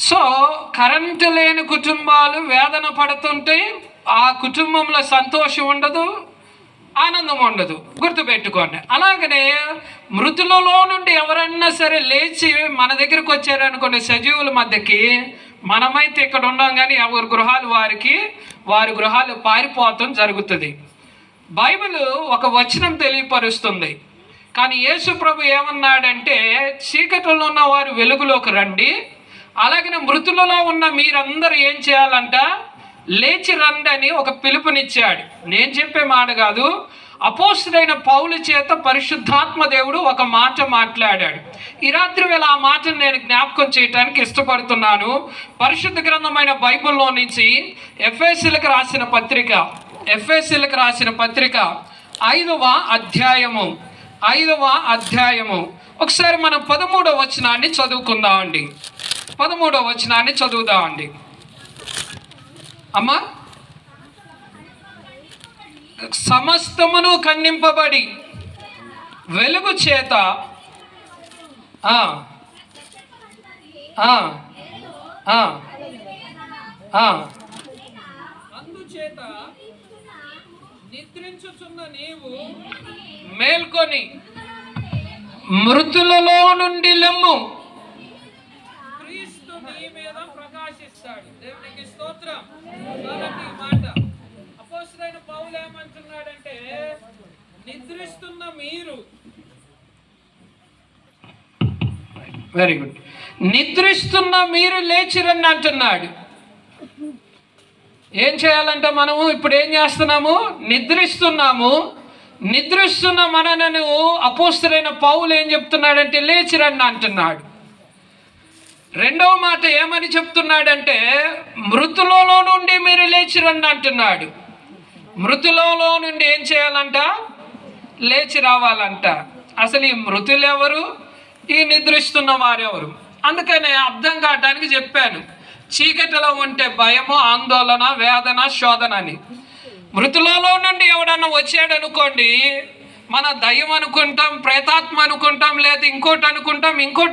So current లేని కుటుంబాలు వేదన పడుతుంటే ఆ కుటుంబంలో సంతోషం ఉండదు, ఆనందం ఉండదు, గుర్తుపెట్టుకోండి. అలాగనే మృతులలో నుండి ఎవరన్నా సరే లేచి మన దగ్గరకు వచ్చారనుకోండి సజీవుల మధ్యకి, మనమైతే ఇక్కడ ఉన్నాం కానీ ఎవరి గృహాలు వారి గృహాలు పారిపోవటం జరుగుతుంది. బైబిల్ ఒక వచనం తెలియపరుస్తుంది. కానీ యేసు ప్రభు ఏమన్నాడంటే, చీకటిలో ఉన్న వారు వెలుగులోకి రండి, అలాగే మృతులలో ఉన్న మీరందరూ ఏం చేయాలంట, లేచి రండి అని ఒక పిలుపునిచ్చాడు. నేను చెప్పే మాట కాదు, అపోస్తుడైన పౌలు చేత పరిశుద్ధాత్మ దేవుడు ఒక మాట మాట్లాడాడు. ఈ రాత్రి వేళ ఆ మాటను నేను జ్ఞాపకం చేయడానికి ఇష్టపడుతున్నాను. పరిశుద్ధ గ్రంథమైన బైబిల్లో నుంచి ఎఫెసీయులకు రాసిన పత్రిక 5వ అధ్యాయము ఒకసారి మనం 13వ వచనాన్ని చదువుకుందామండి. 13వ వచనాన్ని చదువుదామండి. అమ్మా, సమస్తమును ఖండింపబడి వెలుగు చేత అందుచేత నిద్రించుచున్న నీవు మేల్కొని మృతులలో నుండి లెమ్ము, క్రీస్తు నీ మీద ప్రకాశిస్తాడు. దేవునికి స్తోత్రం. మాట అపోస్తలుడైన పౌలు ఏమంటున్నాడంటే, నిద్రిస్తున్న మీరు, వెరీ గుడ్, నిద్రిస్తున్న మీరు లేచిరండి అంటున్నాడు. ఏం చేయాలంట? మనము ఇప్పుడు ఏం చేస్తున్నాము? నిద్రిస్తున్న మనను అపోస్తలుడైన పౌలు ఏం చెప్తున్నాడంటే, లేచిరండి అంటున్నాడు. రెండవ మాట ఏమని చెప్తున్నాడంటే, మృతులలో నుండి మీరు లేచిరండి అంటున్నాడు. మృతులలో నుండి ఏం చేయాలంట? లేచి రావాలంట. అసలు ఈ మృతులు ఎవరు, ఈ నిద్రిస్తున్న వారెవరు? అందుకనే అర్థం కావడానికి చెప్పాను. చీకటిలో ఉంటే భయము, ఆందోళన, వేదన, శోధన అని. మృతులలో నుండి ఎవడన్నా వచ్చాడు అనుకోండి, మన దయ్యం అనుకుంటాం, ప్రేతాత్మ అనుకుంటాం, లేదా ఇంకోటి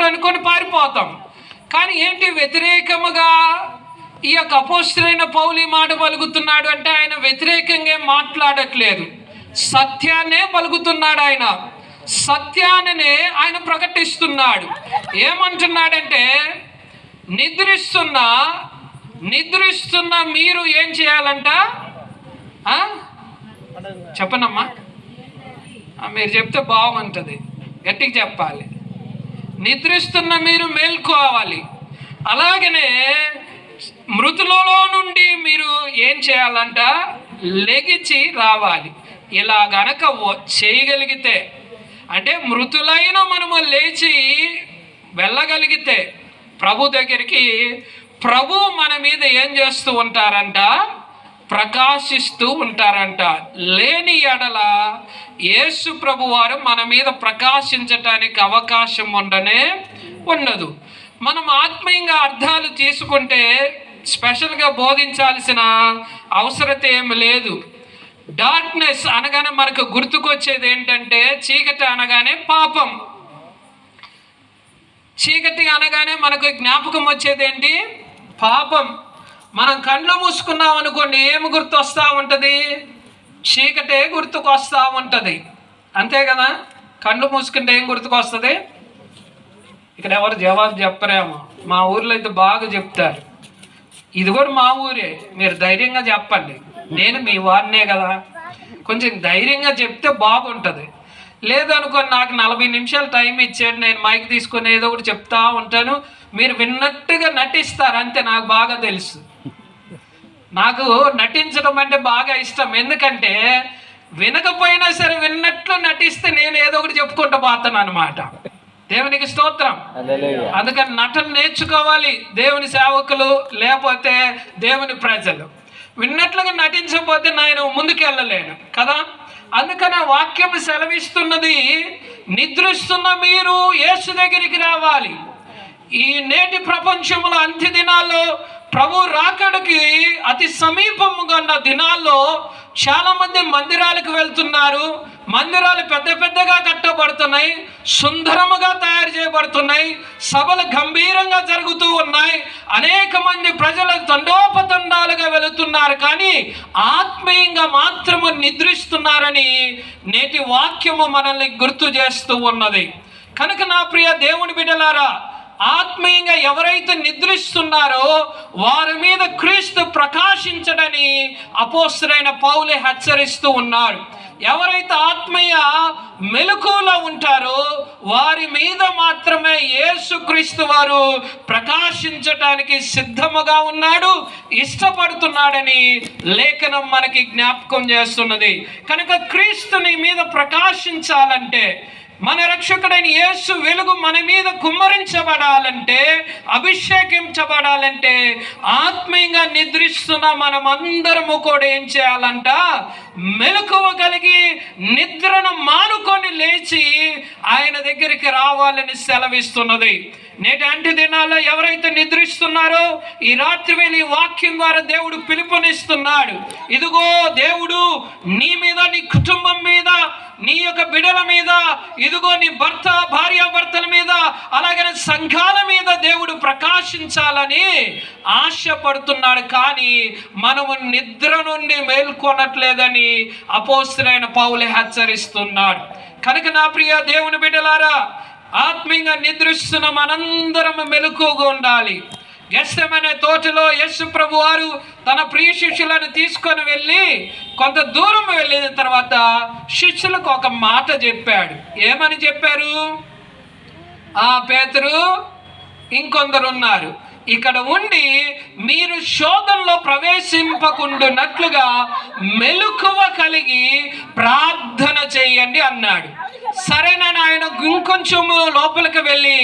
అనుకొని పారిపోతాం. కానీ ఏంటి, వ్యతిరేకముగా ఈ యొక్క అపోస్తలుడైన పౌలు మాట పలుకుతున్నాడు అంటే, ఆయన వ్యతిరేకంగా ఏం మాట్లాడట్లేదు, సత్యాన్నే పలుకుతున్నాడు. ఆయన సత్యాన్నే ఆయన ప్రకటిస్తున్నాడు. ఏమంటున్నాడంటే, నిద్రిస్తున్న మీరు ఏం చేయాలంట? చెప్పనమ్మా, మీరు చెప్తే బాగుంటుంది, గట్టిగా చెప్పాలి. నిద్రిస్తున్న మీరు మేల్కోవాలి. అలాగనే మృతులలో నుండి మీరు ఏం చేయాలంట? లెగిచి రావాలి. ఇలా గనక చేయగలిగితే, అంటే మృతులైన మనము లేచి వెళ్ళగలిగితే ప్రభు దగ్గరికి, ప్రభు మన మీద ఏం చేస్తూ ఉంటారంట? ప్రకాశిస్తూ ఉంటారంట. లేని ఎడల యేసు ప్రభు వారు మన మీద ప్రకాశించటానికి అవకాశం ఉండదు. మనం ఆత్మీయంగా అర్థాలు తీసుకుంటే స్పెషల్గా బోధించాల్సిన అవసరత ఏమి లేదు. డార్క్నెస్ అనగానే మనకు గుర్తుకొచ్చేది ఏంటంటే, చీకటి అనగానే పాపం. చీకటి అనగానే మనకు జ్ఞాపకం వచ్చేది ఏంటి? పాపం. మనం కళ్ళు మూసుకున్నాం అనుకోండి, ఏమి గుర్తు వస్తూ ఉంటుంది? చీకటే గుర్తుకు వస్తూ ఉంటుంది. అంతే కదా? కళ్ళు మూసుకుంటే ఏం గుర్తుకు వస్తుంది? ఇక్కడ ఎవరు జవాబు చెప్పరేమో, మా ఊర్లో అయితే బాగా చెప్తారు. ఇది కూడా మా ఊరే, మీరు ధైర్యంగా చెప్పండి. నేను మీ వారినే కదా, కొంచెం ధైర్యంగా చెప్తే బాగుంటుంది. లేదనుకోని నాకు 40 నిమిషాలు టైం ఇచ్చాడు, నేను మైక్ తీసుకొని ఏదో ఒకటి చెప్తా ఉంటాను, మీరు విన్నట్టుగా నటిస్తారు అంతే. నాకు బాగా తెలుసు, నాకు నటించడం అంటే బాగా ఇష్టం. ఎందుకంటే వినకపోయినా సరే విన్నట్లు నటిస్తే నేను ఏదో ఒకటి చెప్పుకుంటూ పోతాను అనమాట. దేవునికి స్తోత్రం. అందుకని నటన నేర్చుకోవాలి దేవుని సేవకులు, లేకపోతే దేవుని ప్రజలు. విన్నట్లుగా నటించకపోతే నేను ముందుకెళ్ళలేను కదా. అందుకని వాక్యం సెలవిస్తున్నది, నిద్రిస్తున్న మీరు యేసు దగ్గరికి రావాలి. ఈ నేటి ప్రపంచంలో అంత్య దినాల్లో ప్రభు రాకడికి అతి సమీపముగా ఉన్న దినాల్లో చాలా మంది మందిరాలకు వెళ్తున్నారు. మందిరాలు పెద్ద పెద్దగా కట్టబడుతున్నాయి, సుందరముగా తయారు చేయబడుతున్నాయి, సభలు గంభీరంగా జరుగుతూ ఉన్నాయి, అనేక మంది ప్రజలు తండోపతండాలుగా వెళుతున్నారు, కానీ ఆత్మీయంగా మాత్రము నిద్రిస్తున్నారని నేటి వాక్యము మనల్ని గుర్తు చేస్తూ ఉన్నది. కనుక నా ప్రియ దేవుని బిడ్డలారా, ఆత్మీయంగా ఎవరైతే నిద్రిస్తున్నారో వారి మీద క్రీస్తు ప్రకాశించడని అపోస్తలుడైన పౌలు హెచ్చరిస్తూ ఉన్నాడు. ఎవరైతే ఆత్మీయ మెలకువలో ఉంటారో వారి మీద మాత్రమే యేసుక్రీస్తు వారు ప్రకాశించడానికి సిద్ధముగా ఉన్నాడు, ఇష్టపడుతున్నాడని లేఖనం మనకి జ్ఞాపకం చేస్తున్నది. కనుక క్రీస్తుని మీద ప్రకాశించాలంటే, మన రక్షకుడైన యేసు వెలుగు మన మీద కుమ్మరించబడాలంటే, అభిషేకించబడాలంటే, ఆత్మీయంగా నిద్రిస్తున్న మనమందరము కూడా ఏం చేయాలంట? మెలకువ కలిగి నిద్రను మానుకొని లేచి ఆయన దగ్గరికి రావాలని సెలవిస్తున్నది. నేటి దినాల్లో ఎవరైతే నిద్రిస్తున్నారో ఈ రాత్రి వేళ ఈ వాక్యం ద్వారా దేవుడు పిలుపునిస్తున్నాడు. ఇదిగో దేవుడు నీ మీద, నీ కుటుంబం మీద, నీ యొక్క బిడ్డల మీద, ఇదిగో నీ భర్త భార్యాభర్తల మీద, అలాగే సంఘాల మీద దేవుడు ప్రకాశించాలని ఆశపడుతున్నాడు. కానీ మనము నిద్ర నుండి మేల్కొనట్లేదని అపోస్తలుడైన పౌలు హెచ్చరిస్తున్నాడు. కనుక నా ప్రియ దేవుని బిడ్డలారా, ఆత్మీయంగా నిద్రిస్తున్న మనందరం మెలకువగా ఉండాలి. గెత్సెమనే తోటలో యేసు ప్రభు వారు తన ప్రియ శిష్యులను తీసుకొని వెళ్ళి కొంత దూరం వెళ్ళిన తర్వాత శిష్యులకు ఒక మాట చెప్పాడు. ఏమని చెప్పారు? పేతురు ఇంకొందరు ఉన్నారు, ఇక్కడ ఉండి మీరు శోధనలో ప్రవేశింపకుండునట్లుగా మెలకువ కలిగి ప్రార్థన చేయండి అన్నాడు. సరేనని ఆయన ఇంకొంచెం లోపలికి వెళ్ళి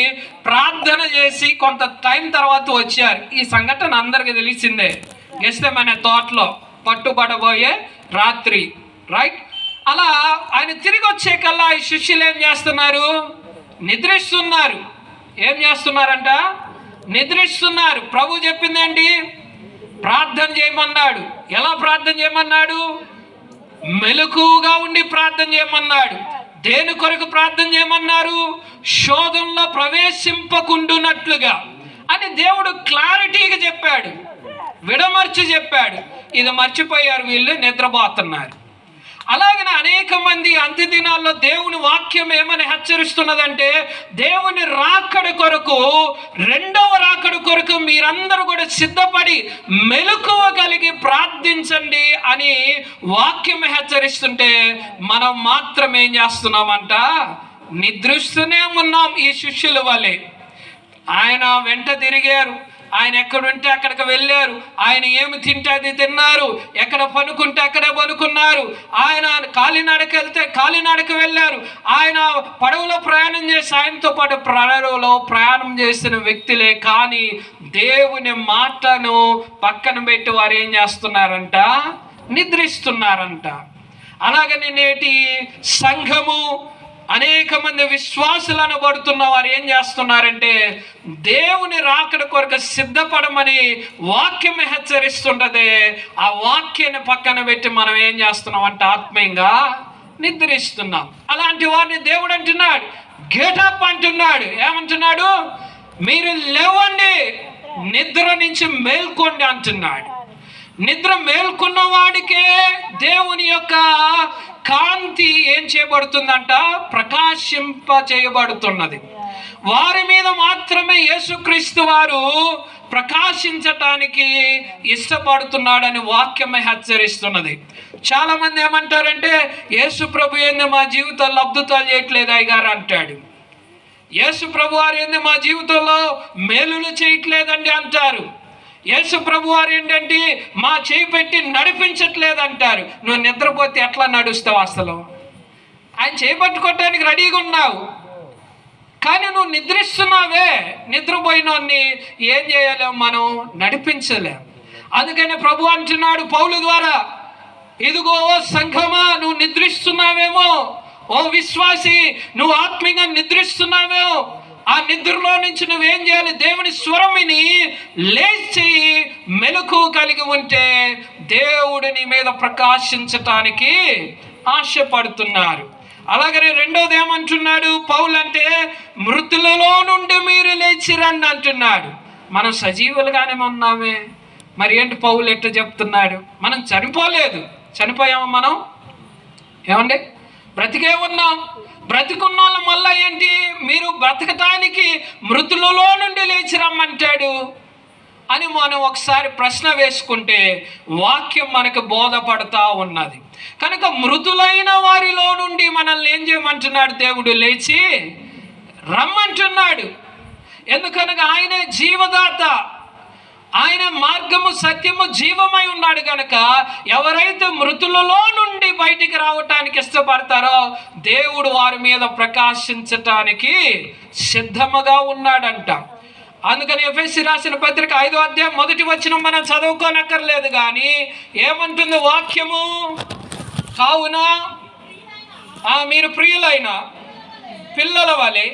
ప్రార్థన చేసి కొంత టైం తర్వాత వచ్చారు. ఈ సంఘటన అందరికీ తెలిసిందే. గెత్సెమనే తోటలో పట్టుబడబోయే రాత్రి, రైట్? అలా ఆయన తిరిగి వచ్చే కల్లా ఈ శిష్యులు ఏం చేస్తున్నారు? నిద్రిస్తున్నారు. ఏం చేస్తున్నారంట? నిద్రిస్తున్నారు. ప్రభు చెప్పిందేంటి? ప్రార్థన చేయమన్నాడు. ఎలా ప్రార్థన చేయమన్నాడు? మెలకువగా ఉండి ప్రార్థన చేయమన్నాడు. దేని కొరకు ప్రార్థన చేయమన్నారు? శోధనలో ప్రవేశింపకుండునట్లుగా అని దేవుడు క్లారిటీగా చెప్పాడు, విడమర్చి చెప్పాడు. ఇది మర్చిపోయారు, వీళ్ళు నిద్రపోతున్నారు. అలాగనే అనేక మంది అంత్య దినాల్లో దేవుని వాక్యం ఏమని హెచ్చరిస్తున్నదంటే, దేవుని రాకడ కొరకు, రెండవ రాకడ కొరకు మీరందరూ కూడా సిద్ధపడి మెలకువ కలిగి ప్రార్థించండి అని వాక్యం హెచ్చరిస్తుంటే మనం మాత్రం ఏం చేస్తున్నామంట? నిద్రిస్తూనే ఉన్నాం. ఈ శిష్యుల వలె ఆయన వెంట తిరిగారు, ఆయన ఎక్కడుంటే అక్కడికి వెళ్ళారు, ఆయన ఏమి తింటే అది తిన్నారు, ఎక్కడ పనుకుంటే అక్కడే పనుకున్నారు, ఆయన కాలినడక వెళ్తే కాలినడక వెళ్ళారు, ఆయన పడవలో ప్రయాణం చేసి ఆయనతో పాటు పడవలో ప్రయాణం చేసిన వ్యక్తులే. కానీ దేవుని మాటను పక్కన పెట్టి వారు ఏం చేస్తున్నారంట? నిద్రిస్తున్నారంట. అలాగని నేటి సంఘము, అనేక మంది విశ్వాసులు అనబడుతున్న వారు ఏం చేస్తున్నారంటే, దేవుని రాకడ కొరకు సిద్ధపడమని వాక్యం హెచ్చరిస్తుంటదే, ఆ వాక్యాన్ని పక్కన పెట్టి మనం ఏం చేస్తున్నాం అంటే ఆత్మీయంగా నిద్రిస్తున్నాం. అలాంటి వారిని దేవుడు అంటున్నాడు, గెటప్ అంటున్నాడు. ఏమంటున్నాడు? మీరు లేవండి, నిద్ర నుంచి మేల్కోండి అంటున్నాడు. నిద్ర మేల్కొన్న వాడికే దేవుని యొక్క కాంతి ఏం చేయబడుతుందంట? ప్రకాశింప చేయబడుతున్నది. వారి మీద మాత్రమే యేసుక్రీస్తు వారు ప్రకాశించటానికి ఇష్టపడుతున్నాడని వాక్యమే హెచ్చరిస్తున్నది. చాలా మంది ఏమంటారంటే, యేసు ప్రభు ఏంది మా జీవితంలో అద్భుతాలు చేయట్లేదు అయ్యగారు అంటాడు. యేసు ప్రభు వారు ఏంది మా జీవితంలో మేలులు చేయట్లేదండి అంటారు. యేసు ప్రభు వారు ఏంటంటే మా చేయి పెట్టి నడిపించట్లేదు అంటారు. నువ్వు నిద్రపోతే ఎట్లా నడుస్తావు? అసలు ఆయన చేయి పట్టుకోవటానికి రెడీగా ఉన్నావు, కానీ నువ్వు నిద్రిస్తున్నావే. నిద్రపోయినోన్ని ఏం చేయలేము, మనం నడిపించలేము. అందుకని ప్రభు అంటున్నాడు పౌలు ద్వారా, ఇదిగో సంఘమా, నువ్వు నిద్రిస్తున్నావేమో, ఓ విశ్వాసి నువ్వు ఆత్మీయంగా నిద్రిస్తున్నావేమో, ఆ నిద్రలో నుంచి నువ్వేం చేయాలి? దేవుని స్వరం విని లేచి మెలకు కలిగి ఉంటే దేవుడు నీ మీద ప్రకాశించటానికి ఆశపడుతున్నారు. అలాగనే రెండోది ఏమంటున్నాడు పౌలు అంటే, మృతులలో నుండి మీరు లేచి రండి అంటున్నాడు. మనం సజీవులుగానే ఉన్నామే, మరి ఏంటి పౌలు ఎట్లా చెప్తున్నాడు? మనం చనిపోలేదు. చనిపోయాము మనం? ఏమండి? బ్రతికే ఉన్నాం. బ్రతికున్న వాళ్ళం వల్ల ఏంటి? మీరు బ్రతకటానికి మృతులలో నుండి లేచి రమ్మంటాడు అని మనం ఒకసారి ప్రశ్న వేసుకుంటే వాక్యం మనకు బోధపడతా ఉన్నది. కనుక మృతులైన వారిలో నుండి మనల్ని ఏం చేయమంటున్నాడు? దేవుడు లేచి రమ్మంటున్నాడు. ఎందుకనగా ఆయనే జీవదాత, ఆయన మార్గము సత్యము జీవమై ఉన్నాడు కనుక ఎవరైతే మృతులలో నుండి బయటికి రావటానికి ఇష్టపడతారో దేవుడు వారి మీద ప్రకాశించటానికి సిద్ధముగా ఉన్నాడంట. అందుకని ఎఫెసీ రాసిన పత్రిక 5వ అధ్యాయం 1వ వచనం మనం చదువుకోనక్కర్లేదు, కానీ ఏమంటుంది వాక్యము? కావున మీరు ప్రియులైన పిల్లల వలె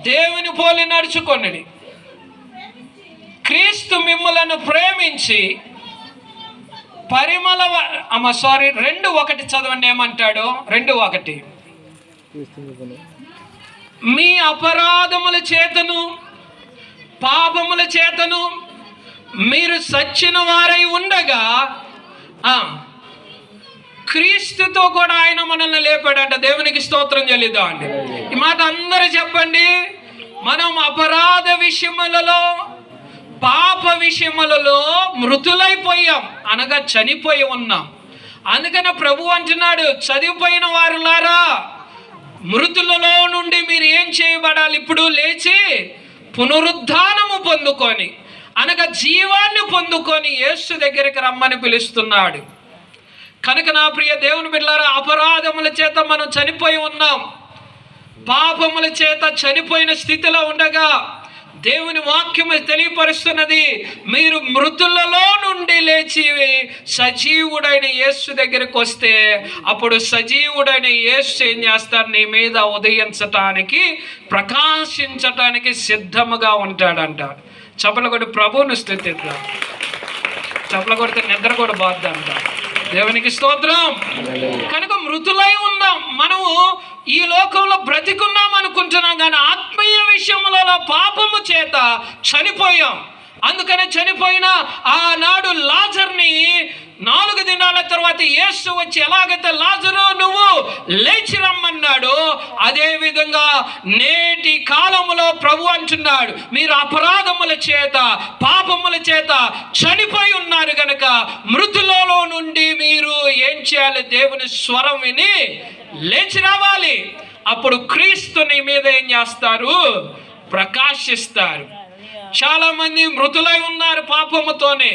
దేవుని పోలి నడుచుకొనుడి, క్రీస్తు మిమ్ములను ప్రేమించి 2:1 చదవండి. ఏమంటాడు? 2:1 మీ అపరాధముల చేతను పాపముల చేతను మీరు సచ్చిన వారై ఉండగా క్రీస్తుతో కూడా ఆయన మనల్ని లేపాడంట. దేవునికి స్తోత్రం చెల్లిద్దాం అండి. ఈ మాట అందరూ చెప్పండి. మనం అపరాధ విషయములలో పాప విషయములలో మృతులైపోయాం, అనగా చనిపోయి ఉన్నాం. అందుకని ప్రభు అంటున్నాడు, చదివిపోయిన వారులారా మృతులలో నుండి మీరు ఏం చేయబడాలి? ఇప్పుడు లేచి పునరుద్ధానము పొందుకొని, అనగా జీవాన్ని పొందుకొని యేసు దగ్గరికి రమ్మని పిలుస్తున్నాడు. కనుక నా ప్రియ దేవుని బిడ్డలారా, అపరాధముల చేత మనం చనిపోయి ఉన్నాం. పాపముల చేత చనిపోయిన స్థితిలో ఉండగా దేవుని వాక్యము తెలియపరుస్తున్నది, మీరు మృతులలో నుండి లేచి సజీవుడైన యేసు దగ్గరికి వస్తే అప్పుడు సజీవుడైన యేసు ఏం చేస్తారు? నీ మీద ఉదయించటానికి, ప్రకాశించటానికి సిద్ధముగా ఉంటాడంట. చప్పలు కొట్టి ప్రభువును స్తుతిద్దాం. చప్పలు కొడితే నిద్ర కూడా బాధంట. దేవునికి స్తోత్రం. కనుక మృతులై ఉన్నాం. మనము ఈ లోకంలో బ్రతికున్నాం అనుకుంటున్నాం, కానీ ఆత్మీయ విషయములలో పాపము చేత చనిపోయాం. అందుకనే చనిపోయిన ఆనాడు లాజర్ని 4 దినాల తర్వాత యేసు వచ్చి ఎలాగైతే లాజరు నువ్వు లేచి రమ్మన్నాడు, అదే విధంగా నేటి కాలములో ప్రభు అంటున్నాడు, మీరు అపరాధముల చేత పాపముల చేత చనిపోయి ఉన్నారు గనక మృతులలో నుండి మీరు ఏం చేయాలి? దేవుని స్వరం విని లేచి రావాలి. అప్పుడు క్రీస్తు నీ మీద ఏం చేస్తారు? ప్రకాశిస్తారు. చాలా మంది మృతులై ఉన్నారు పాపముతోనే.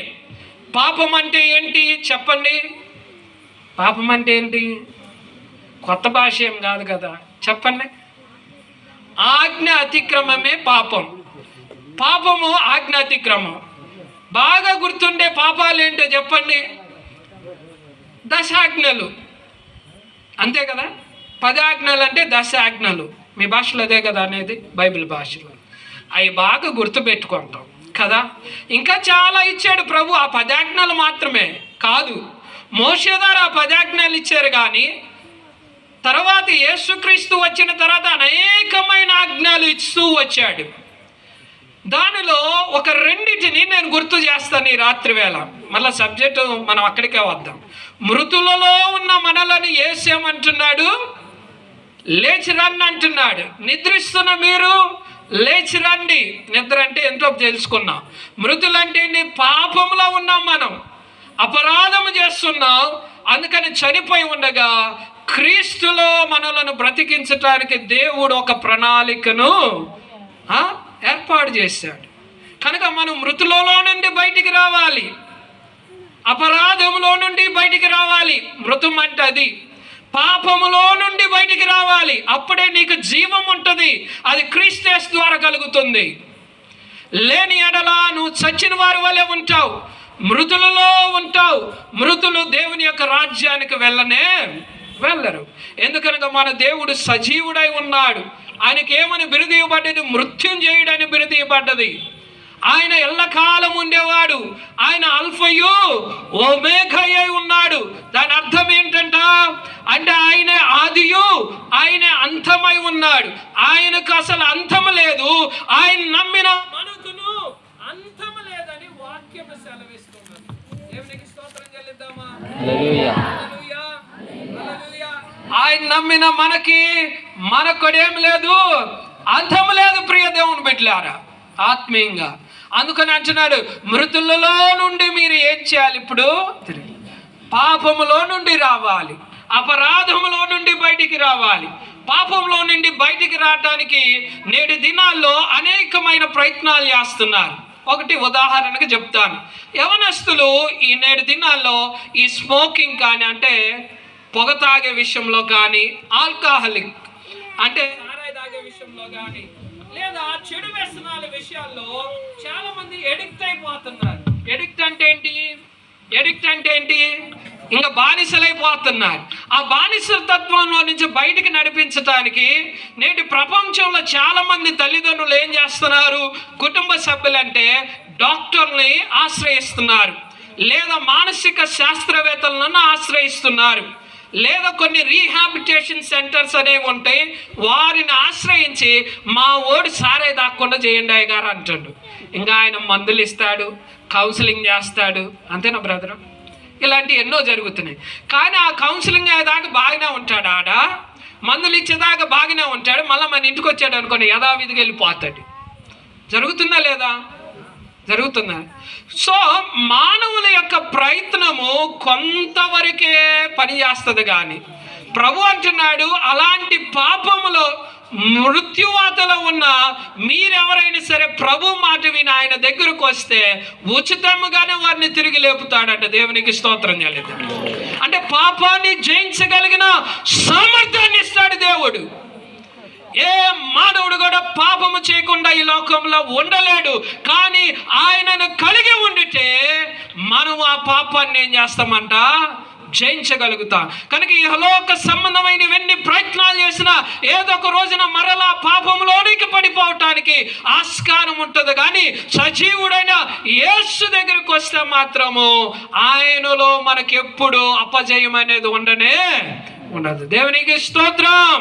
పాపం అంటే ఏంటి చెప్పండి? పాపం అంటే ఏంటి? కొత్త భాష ఏం కాదు కదా, చెప్పండి. ఆజ్ఞ అతిక్రమమే పాపం. పాపము ఆజ్ఞ అతిక్రమం. బాగా గుర్తుండే పాపాలు ఏంటో చెప్పండి? 10 ఆజ్ఞలు, అంతే కదా. 10 ఆజ్ఞలు అంటే 10 ఆజ్ఞలు. మీ భాషలో అదే కదా అనేది, బైబిల్ భాషలో. అవి బాగా గుర్తుపెట్టుకుంటాం కదా. ఇంకా చాలా ఇచ్చాడు ప్రభు. ఆ 10 ఆజ్ఞలు మాత్రమే కాదు, మోషే ద్వారా 10 ఆజ్ఞలు ఇచ్చారు. కానీ తర్వాత యేసుక్రీస్తు వచ్చిన తర్వాత అనేకమైన ఆజ్ఞలు ఇస్తూ వచ్చాడు. దానిలో ఒక 2 నేను గుర్తు చేస్తాను ఈ రాత్రి వేళ. మళ్ళీ సబ్జెక్టు మనం అక్కడికే వద్దాం. మృతులలో ఉన్న మనలను యేసేమంటున్నాడు? లేచి రండి అంటున్నాడు. నిద్రిస్తున్న మీరు లేచి రండి. నిద్ర అంటే ఎంతో తెలుసుకున్నాం. మృతులంటే ఏంటి? పాపంలో ఉన్నాం, మనం అపరాధము చేస్తున్నాం. అందుకని చనిపోయి ఉండగా క్రీస్తులో మనలను బ్రతికించటానికి దేవుడు ఒక ప్రణాళికను ఏర్పాటు చేశాడు. కనుక మనం మృతులలో నుండి బయటికి రావాలి, అపరాధములో నుండి బయటికి రావాలి. మృతం అంటే అది. పాపములో నుండి బయటికి రావాలి. అప్పుడే నీకు జీవం ఉంటుంది. అది క్రీస్తు ద్వారా కలుగుతుంది. లేని ఎడల నువ్వు చచ్చిన వారి వలె ఉంటావు, మృతులలో ఉంటావు. మృతులు దేవుని యొక్క రాజ్యానికి వెళ్ళనే వెళ్ళరు. ఎందుకనగా మన దేవుడు సజీవుడై ఉన్నాడు. ఆయనకి ఏమని బిరుదు ఇవ్వబడ్డది? మృత్యుంజయుడని బిరుదు ఇవ్వబడ్డది. ఆయన ఎల్లకాలం ఉండేవాడు. ఆయన అల్ఫయు ఓమేఘయ్య ఉన్నాడు. దాని అర్థం ఏంటంట అంటే ఆయన ఆదియు, ఆయన అంతమై ఉన్నాడు. ఆయనకు అసలు అంతము లేదు. ఆయన నమ్మిన మనకును అంతము లేదని వాక్యం సెలవిస్తున్నది. దేవునికి స్తోత్రం చెల్లిద్దామా? హల్లెలూయా, హల్లెలూయా, హల్లెలూయా. ఆయన నమ్మిన మనకొడేం లేదు, అంతము లేదు. ప్రియ దేవుని బిడ్డలారా, ఆత్మీయంగా అందుకని అంటున్నాడు, మృతులలో నుండి మీరు ఏం చేయాలి? ఇప్పుడు తిరిగి పాపములో నుండి రావాలి, అపరాధములో నుండి బయటికి రావాలి. పాపంలో నుండి బయటికి రావడానికి నేటి దినాల్లో అనేకమైన ప్రయత్నాలు చేస్తున్నారు. ఒకటి ఉదాహరణకు చెప్తాను. యవనస్తులు ఈ నేటి దినాల్లో ఈ స్మోకింగ్ కానీ, అంటే పొగ తాగే విషయంలో కానీ, ఆల్కహాలిక్ అంటే సారాయి తాగే విషయంలో కానీ, లేదా చెడు వ్యసనాల విషయాల్లో చాలా మంది ఎడిక్ట్ అయిపోతున్నారు. ఎడిక్ట్ అంటే ఏంటి? ఇంకా బానిసలైపోతున్నారు. ఆ బానిసతత్వంలో నుంచి బయటికి నడిపించడానికి నేటి ప్రపంచంలో చాలా మంది తల్లిదండ్రులు ఏం చేస్తున్నారు? కుటుంబ సభ్యులంటే డాక్టర్ని ఆశ్రయిస్తున్నారు, లేదా మానసిక శాస్త్రవేత్తలను ఆశ్రయిస్తున్నారు, లేదా కొన్ని రీహాబిలిటేషన్ సెంటర్స్ అనేవి ఉంటాయి. వారిని ఆశ్రయించి మా ఓడి సారే దాక్కుండా చేయండి అయ్య గారు అంటాడు. ఇంకా ఆయన మందులు ఇస్తాడు, కౌన్సిలింగ్ చేస్తాడు. అంతేనా బ్రదర్? ఇలాంటి ఎన్నో జరుగుతున్నాయి. కానీ ఆ కౌన్సిలింగ్ అయ్యేదాకా బాగానే ఉంటాడు, ఆడ మందులు ఇచ్చేదాకా బాగానే ఉంటాడు. మళ్ళీ మన ఇంటికి వచ్చాడు అనుకోండి, యథావిధిగా వెళ్ళిపోతాడు. జరుగుతుందా లేదా? జరుగుతుందా? సో మానవుల యొక్క ప్రయత్నము కొంతవరకే పనిచేస్తుంది. కానీ ప్రభు అంటున్నాడు, అలాంటి పాపములో మృత్యువాతలో ఉన్న మీరెవరైనా సరే ప్రభు మాట విని ఆయన దగ్గరకు వస్తే ఉచితముగానే వారిని తిరిగి లేపుతాడంట. దేవునికి స్తోత్రం చెల్లిద్దాం. అంటే పాపాన్ని జయించగలిగిన సామర్థ్యాన్ని ఇస్తాడు దేవుడు. ఏ మానవుడు కూడా పాపము చేయకుండా ఈ లోకంలో ఉండలేడు. కానీ ఆయనను కలిగి ఉండితే మనం ఆ పాపాన్ని ఏం చేస్తామంట? జయించగలుగుతాం. కనుక ఇహలోక సంబంధమైనవన్నీ ప్రయత్నాలు చేసినా ఏదో ఒక రోజున మరలా పాపంలోనికి పడిపోవటానికి ఆస్కారం ఉంటుంది. కానీ సజీవుడైన యేసు దగ్గరికి వస్తే మాత్రము ఆయనలో మనకెప్పుడు అపజయం అనేది ఉండనే ఉండదు. దేవునికి స్తోత్రం.